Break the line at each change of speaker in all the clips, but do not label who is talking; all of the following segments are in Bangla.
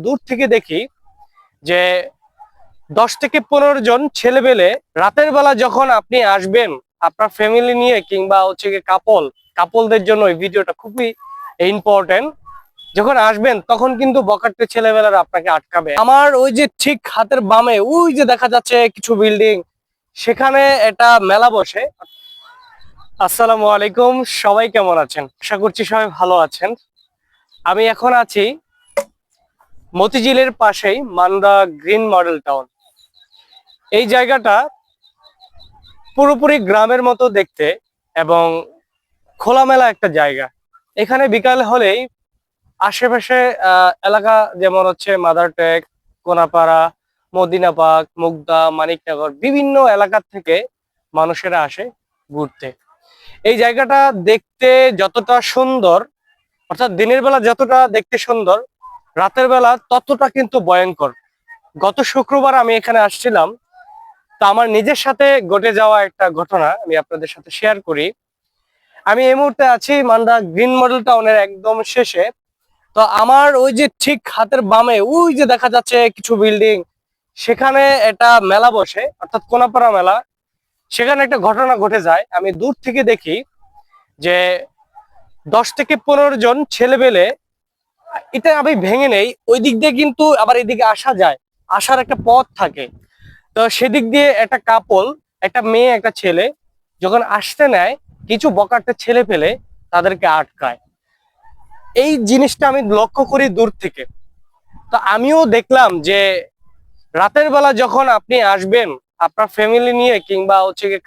দূর থেকে দেখি যে 10 থেকে 15 জন ছেলেবেলে রাতের বেলা যখন আপনি আসবেন আপনার ফ্যামিলি নিয়ে কিংবা হচ্ছে গিয়ে কাপলদের জন্য এই ভিডিওটা খুবই ইম্পর্টেন্ট। যখন আসবেন তখন কিন্তু বখাটে ছেলেবেলারা আপনাকে আটকাবে। আমার ওই যে ঠিক হাতের বামে ওই যে দেখা যাচ্ছে কিছু বিল্ডিং, সেখানে এটা মেলা বসে। আসসালামু আলাইকুম, সবাই কেমন আছেন? আশা করছি সবাই ভালো আছেন। আমি এখন আছি মতিঝিলের পাশেই মান্দা গ্রিন মডেল টাউন। এই জায়গাটা পুরোপুরি গ্রামের মতো দেখতে এবং খোলামেলা একটা জায়গা। এখানে বিকাল হলেই আশেপাশে এলাকা যেমন হচ্ছে মাদারটেক, কোনাপাড়া, মদিনাপাক, মুগদা, মানিকনগর বিভিন্ন এলাকা থেকে মানুষেরা আসে ঘুরতে। এই জায়গাটা দেখতে যতটা সুন্দর, অর্থাৎ দিনের বেলা যতটা দেখতে সুন্দর, রাতের বেলা ততটা কিন্তু ভয়ঙ্কর। গত শুক্রবার আমি এখানে আসছিলাম, তা আমার নিজের সাথে ঘটে যাওয়া একটা ঘটনা আমি আপনাদের সাথে শেয়ার করি। আমি এই মুহূর্তে আছি মান্দা গ্রিন মডেল টাউনের একদম শেষে। তো আমার ওই যে ঠিক হাতের বামে ওই যে দেখা যাচ্ছে কিছু বিল্ডিং, সেখানে এটা মেলা বসে, অর্থাৎ কোনাপাড়া মেলা। সেখানে একটা ঘটনা ঘটে যায়। আমি দূর থেকে দেখি যে 10 থেকে 15 জন ছেলেবেলে, এটা আমি ভেঙে নেই, ওই দিক দিয়ে কিন্তু আবার এদিকে আসা যায়, আসার একটা পথ থাকে। তো সেদিক দিয়ে একটা কাপল, একটা মেয়ে একটা ছেলে যখন আসতে নেয়, কিছু বকাটে ছেলে পেলে তাদেরকে আটকায়। এই জিনিসটা আমি লক্ষ্য করি দূর থেকে। তো আমিও দেখলাম যে রাতের বেলা যখন আপনি আসবেন আপনার ফ্যামিলি নিয়ে কিংবা হচ্ছে গিয়ে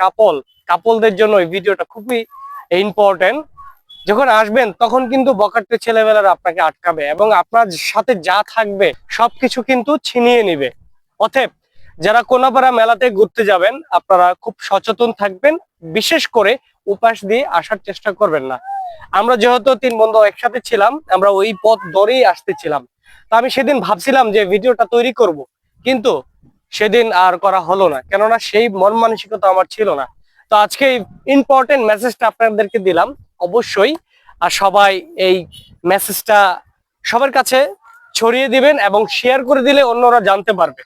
কাপলদের জন্য এই ভিডিওটা খুবই ইম্পর্টেন্ট। যখন আসবেন তখন কিন্তু বখাটে ছেলেবেলারা আপনাকে আটকাবে এবং আপনার সাথে যা থাকবে সবকিছু কিন্তু ছিনিয়ে নিবে। অতএব যারা কোনাপাড়া মেলাতে ঘুরতে যাবেন আপনারা খুব সচেতন থাকবেন, বিশেষ করে উপাস দিয়ে আসার চেষ্টা করবেন না। আমরা যেহেতু 3 বন্ধু একসাথে ছিলাম, আমরা ওই পথ ধরেই আসতেছিলাম। তো আমি সেদিন ভাবছিলাম যে ভিডিওটা তৈরি করব, কিন্তু সেদিন আর করা হলো না, কেননা সেই মন মানসিকতা আমার ছিল না। তো আজকে এই ইম্পর্টেন্ট মেসেজটা আপনাদেরকে দিলাম। অবশ্যই আর সবাই এই মেসেজটা সবার কাছে ছড়িয়ে দিবেন এবং শেয়ার করে দিলে অন্যরা জানতে পারবে।